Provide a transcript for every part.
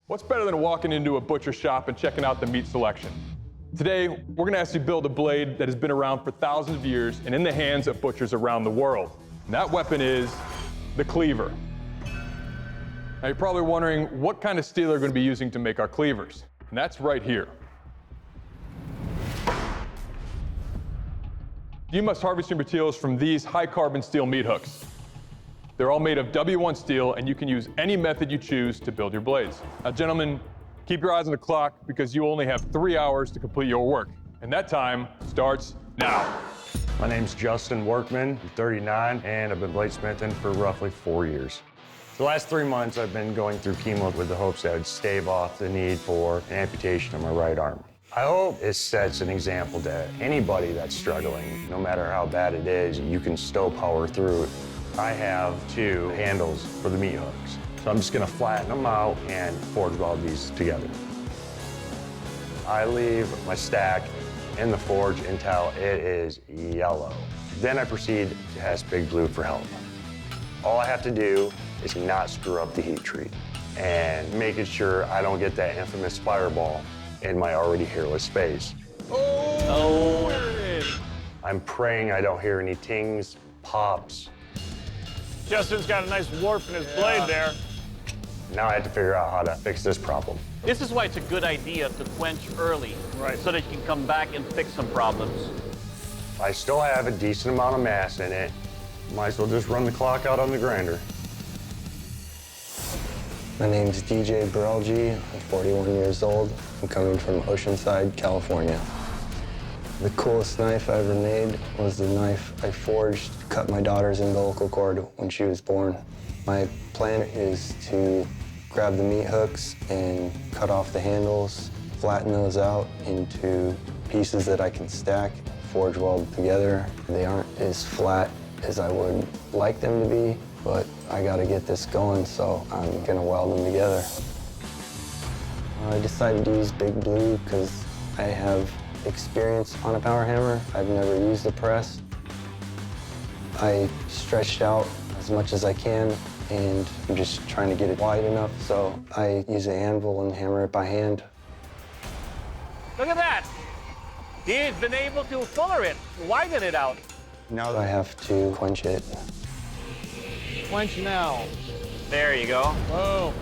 What's better than walking into a butcher shop and checking out the meat selection? Today, we're gonna ask you to build a blade that has been around for thousands of years and in the hands of butchers around the world. And that weapon is the cleaver. Now you're probably wondering what kind of steel they're gonna be using to make our cleavers. And that's right here. You must harvest your materials from these high-carbon steel meat hooks. They're all made of W1 steel, and you can use any method you choose to build your blades. Now, gentlemen, keep your eyes on the clock because you only have 3 hours to complete your work. And that time starts now. My name's Justin Workman, I'm 39, and I've been bladesmithing for roughly 4 years. The last 3 months, I've been going through chemo with the hopes that I'd stave off the need for an amputation of my right arm. I hope it sets an example to anybody that's struggling. No matter how bad it is, you can still power through it. I have 2 handles for the meat hooks. So I'm just gonna flatten them out and forge weld these together. I leave my stack in the forge until it is yellow. Then I proceed to ask Big Blue for help. All I have to do is not screw up the heat treat and making sure I don't get that infamous fireball in my already hairless face. Oh! I'm praying I don't hear any tings, pops. Justin's got a nice warp in his blade there. Now I have to figure out how to fix this problem. This is why it's a good idea to quench early, so that you can come back and fix some problems. I still have a decent amount of mass in it. Might as well just run the clock out on the grinder. My name's DJ Barelgi. I'm 41 years old. I'm coming from Oceanside, California. The coolest knife I ever made was the knife I forged to cut my daughter's umbilical cord when she was born. My plan is to grab the meat hooks and cut off the handles, flatten those out into pieces that I can stack, forge weld together. They aren't as flat as I would like them to be, but I gotta get this going, so I'm gonna weld them together. I decided to use Big Blue because I have experience on a power hammer. I've never used a press. I stretched out as much as I can, and I'm just trying to get it wide enough, so I use an anvil and hammer it by hand. Look at that! He's been able to fuller it, widen it out. Now I have to quench it. Quench now. There you go. Whoa.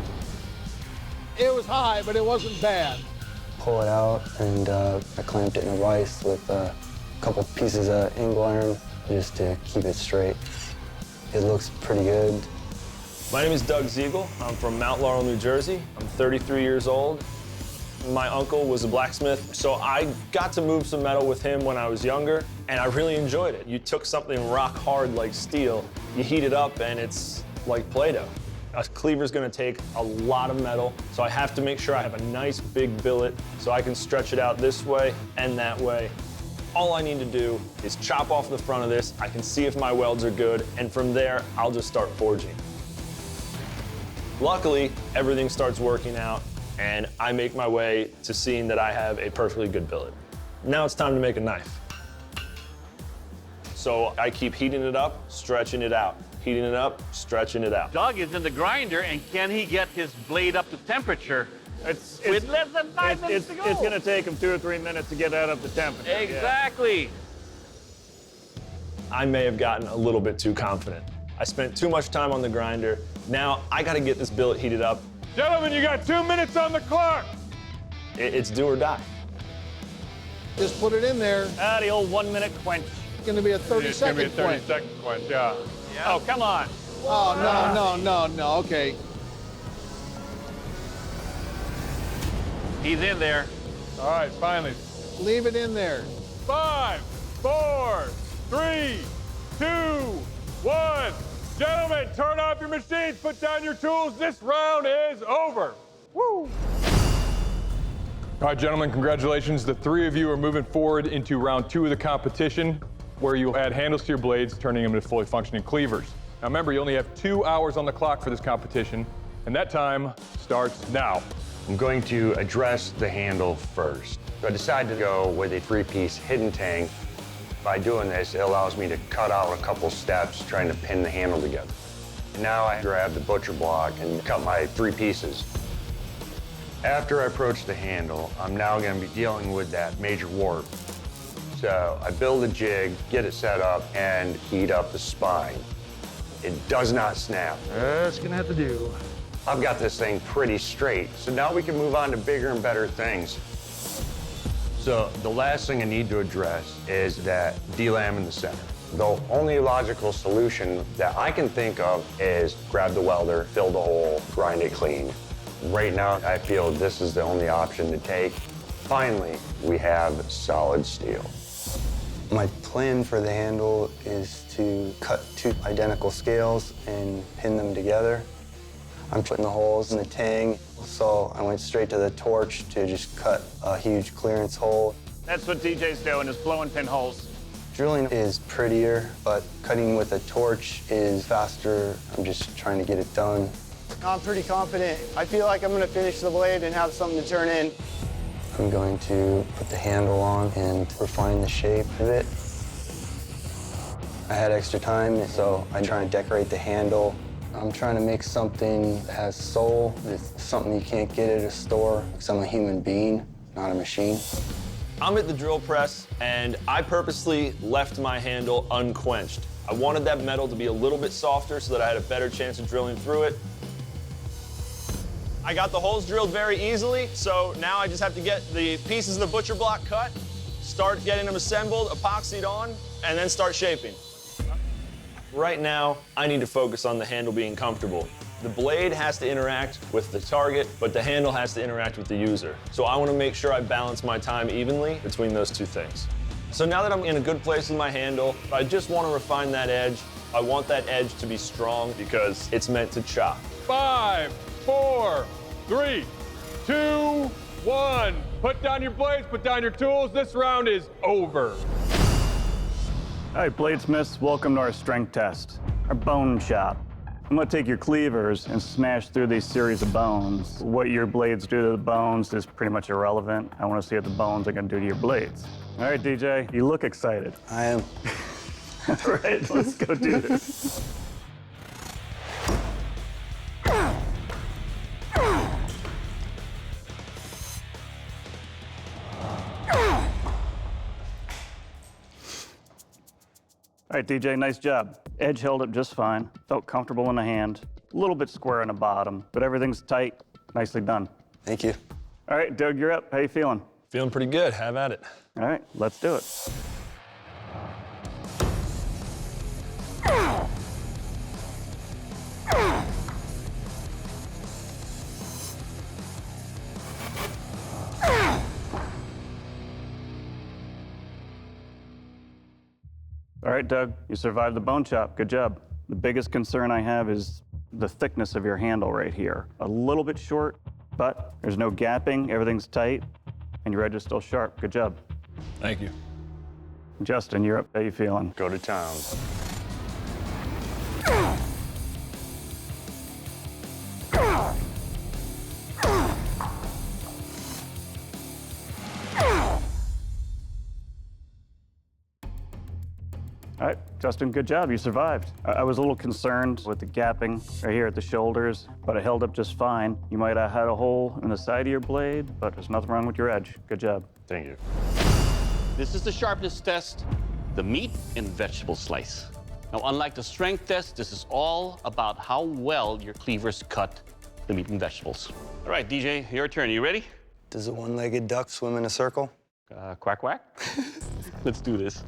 It was high, but it wasn't bad. Pull it out, and I clamped it in a vise with a couple pieces of angle iron just to keep it straight. It looks pretty good. My name is Doug Ziegel. I'm from Mount Laurel, New Jersey. I'm 33 years old. My uncle was a blacksmith, so I got to move some metal with him when I was younger, and I really enjoyed it. You took something rock hard like steel, you heat it up, and it's like Play-Doh. A cleaver's gonna take a lot of metal, so I have to make sure I have a nice big billet so I can stretch it out this way and that way. All I need to do is chop off the front of this, I can see if my welds are good, and from there, I'll just start forging. Luckily, everything starts working out, and I make my way to seeing that I have a perfectly good billet. Now it's time to make a knife. So I keep heating it up, stretching it out. Heating it up, stretching it out. Doug is in the grinder, and can he get his blade up to temperature with less than 5 minutes to go? It's gonna take him 2 or 3 minutes to get that up to temperature. Exactly. I may have gotten a little bit too confident. I spent too much time on the grinder. Now I gotta get this billet heated up. Gentlemen, you got 2 minutes on the clock. It's do or die. Just put it in there. The old 1 minute quench. It's gonna be a 30-second quench. It's gonna be a 30-second quench, yeah. Oh, come on. Oh, no, okay. He's in there. All right, finally. Leave it in there. 5, 4, 3, 2, 1. Gentlemen, turn off your machines, put down your tools. This round is over. Woo! All right, gentlemen, congratulations. The 3 of you are moving forward into round 2 of the competition, where you'll add handles to your blades, turning them into fully functioning cleavers. Now remember, you only have 2 hours on the clock for this competition, and that time starts now. I'm going to address the handle first. So I decided to go with a 3-piece hidden tang. By doing this, it allows me to cut out a couple steps trying to pin the handle together. And now I grab the butcher block and cut my 3 pieces. After I approach the handle, I'm now going to be dealing with that major warp. So I build a jig, get it set up, and heat up the spine. It does not snap. That's gonna have to do. I've got this thing pretty straight, so now we can move on to bigger and better things. So the last thing I need to address is that delam in the center. The only logical solution that I can think of is grab the welder, fill the hole, grind it clean. Right now, I feel this is the only option to take. Finally, we have solid steel. My plan for the handle is to cut 2 identical scales and pin them together. I'm putting the holes in the tang, so I went straight to the torch to just cut a huge clearance hole. That's what DJ's doing, is blowing pinholes. Drilling is prettier, but cutting with a torch is faster. I'm just trying to get it done. I'm pretty confident. I feel like I'm gonna finish the blade and have something to turn in. I'm going to put the handle on and refine the shape of it. I had extra time, so I'm trying to decorate the handle. I'm trying to make something that has soul. It's something you can't get at a store, because I'm a human being, not a machine. I'm at the drill press, and I purposely left my handle unquenched. I wanted that metal to be a little bit softer so that I had a better chance of drilling through it. I got the holes drilled very easily, so now I just have to get the pieces of the butcher block cut, start getting them assembled, epoxied on, and then start shaping. Right now, I need to focus on the handle being comfortable. The blade has to interact with the target, but the handle has to interact with the user. So I want to make sure I balance my time evenly between those two things. So now that I'm in a good place with my handle, I just want to refine that edge. I want that edge to be strong because it's meant to chop. 5, 4, 3, 2, 1. Put down your blades, put down your tools. This round is over. All right, bladesmiths, welcome to our strength test, our bone chop. I'm gonna take your cleavers and smash through these series of bones. What your blades do to the bones is pretty much irrelevant. I wanna see what the bones are gonna do to your blades. All right, DJ, you look excited. I am. All right, let's go do this. All right, DJ, nice job. Edge held up just fine. Felt comfortable in the hand. A little bit square on the bottom, but everything's tight. Nicely done. Thank you. All right, Doug, you're up. How you feeling? Feeling pretty good. Have at it. All right, let's do it. All right, Doug, you survived the bone chop. Good job. The biggest concern I have is the thickness of your handle right here. A little bit short, but there's no gapping, everything's tight, and your edge is still sharp. Good job. Thank you. Justin, you're up. How you feeling? Go to town. All right, Justin, good job. You survived. I was a little concerned with the gapping right here at the shoulders, but it held up just fine. You might have had a hole in the side of your blade, but there's nothing wrong with your edge. Good job. Thank you. This is the sharpness test, the meat and vegetable slice. Now, unlike the strength test, this is all about how well your cleavers cut the meat and vegetables. All right, DJ, your turn. You ready? Does a one-legged duck swim in a circle? Quack, quack. Let's do this.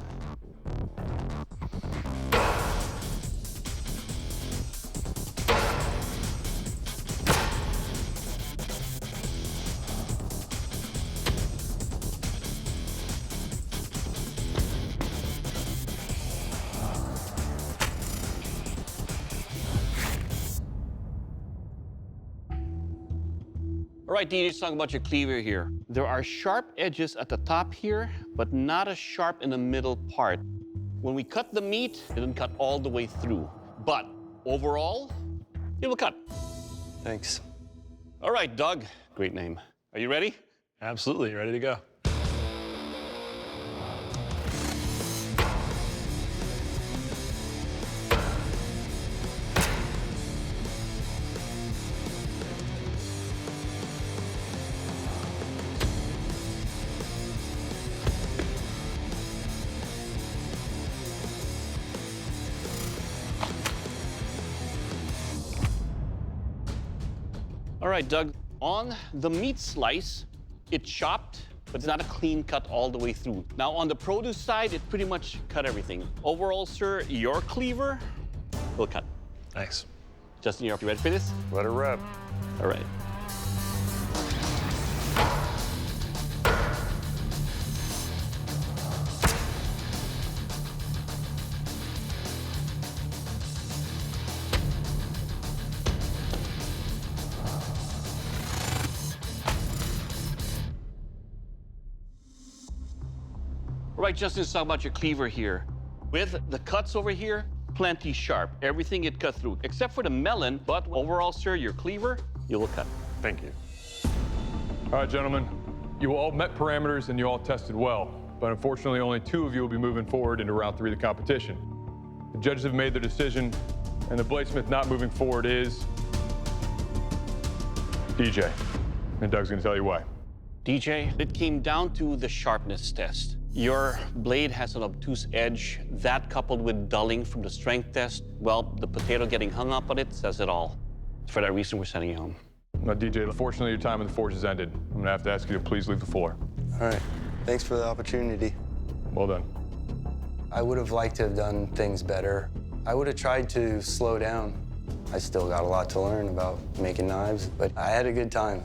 All right, DJ, let's talk about your cleaver here. There are sharp edges at the top here, but not as sharp in the middle part. When we cut the meat, it doesn't cut all the way through. But overall, it will cut. Thanks. All right, Doug. Great name. Are you ready? Absolutely. Ready to go. All right, Doug, on the meat slice, it's chopped, but it's not a clean cut all the way through. Now, on the produce side, it pretty much cut everything. Overall, sir, your cleaver will cut. Thanks. Justin, you ready for this? Let her rip. All right. All right, Justin, let's talk about your cleaver here. With the cuts over here, plenty sharp. Everything it cut through, except for the melon, but overall, sir, your cleaver, you will cut. Thank you. All right, gentlemen, you all met parameters and you all tested well, but unfortunately only 2 of you will be moving forward into round 3 of the competition. The judges have made their decision, and the bladesmith not moving forward is DJ. And Doug's gonna tell you why. DJ, it came down to the sharpness test. Your blade has an obtuse edge. That coupled with dulling from the strength test, well, the potato getting hung up on it says it all. For that reason, we're sending you home. Now, DJ, unfortunately, your time in the forge has ended. I'm gonna have to ask you to please leave the floor. All right, thanks for the opportunity. Well done. I would have liked to have done things better. I would have tried to slow down. I still got a lot to learn about making knives, but I had a good time.